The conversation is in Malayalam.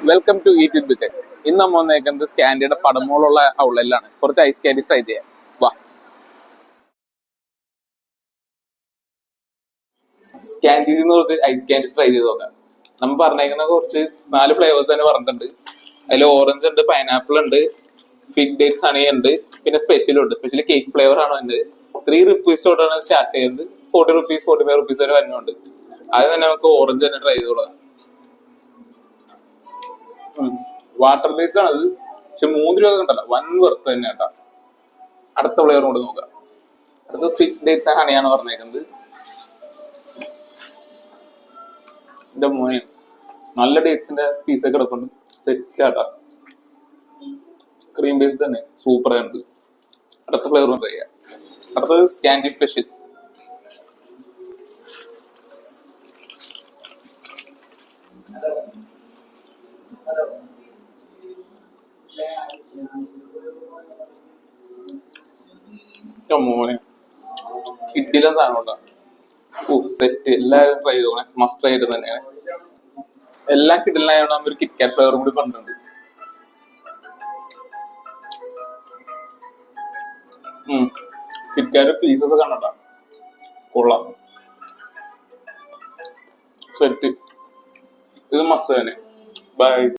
വെൽക്കം ടു ഈറ്റ് വിത്ത് ബിക്കൻ. ഇന്ന് നമ്മൾ വന്നേക്കുന്നത് സ്കാൻഡിയുടെ പടമോളുള്ള ഔട്ട്ലെറ്റിലാണ്. കുറച്ച് ഐസ് കാൻഡീസ് ട്രൈ ചെയ്യാം. വാ. സ്കാൻഡീസ് കുറച്ച് ഐസ് കാൻഡീസ് ട്രൈ ചെയ്ത് നോക്കാം. നമ്മൾ പറഞ്ഞേക്കുന്ന കുറച്ച് 4 ഫ്ലേവേഴ്സ് തന്നെ പറഞ്ഞിട്ടുണ്ട്. അതിൽ ഓറഞ്ച് ഉണ്ട്, പൈനാപ്പിൾ ഉണ്ട്, ഫിഗ് ഡേറ്റ്സ് ഹണി ഉണ്ട്, പിന്നെ സ്പെഷ്യലും ഉണ്ട്. സ്പെഷ്യലി കേക്ക് ഫ്ലേവർ ആണ് അതിന്റെ. 3 റുപ്പീസ് തൊട്ടാണ് സ്റ്റാർട്ട് ചെയ്യുന്നത്. 40 റുപ്പീസ് 45 റുപ്പീസ് വരെ വരുന്നുണ്ട്. ആദ്യം തന്നെ നമുക്ക് ഓറഞ്ച് തന്നെ ട്രൈ ചെയ്ത് കൊടുക്കാം. വാട്ടർ ബേസ്ഡ് ആണ് അത്, പക്ഷെ 3 രൂപ കണ്ടല്ല, വൻ വെർത്ത് തന്നെ കേട്ടാ. അടുത്ത ഫ്ലേവർ കൊണ്ട് നോക്കാം. അടുത്ത ഫിഗ് ഡേറ്റ്സ് ആൻഡ് ഹണിയാണ് പറഞ്ഞേക്കുന്നത്. എന്റെ മോനെ, നല്ല ഡേറ്റ്സിന്റെ പീസൊക്കെ കിടപ്പുണ്ട്. സെറ്റ് ആട്ടാ. ക്രീം ബേസ്ഡ് തന്നെ സൂപ്പർ ആയിട്ട്. അടുത്ത ഫ്ലേവർ ട്രൈ ചെയ്യാം. അടുത്തത് സ്കാൻഡി സ്പെഷ്യൽ. മോനെ, കിഡിലും സാധനം കേട്ടോ. സെറ്റ്. എല്ലാവരും ട്രൈ ചെയ്തോണേ, മസ്റ്റ് ട്രൈ ചെയ്ത് തന്നെയാണ്. എല്ലാം കിഡിലായോണ്ട് ഒരു കിറ്റ്കാറ്റ് ഫ്ലേവർ കൂടി പറഞ്ഞിട്ടുണ്ട്. കിറ്റ്കാറ്റ് പീസസ് കണ്ടോ, കൊള്ളാം. സെറ്റ്. ഇത് മസ്റ്റ് തന്നെ. ബൈ.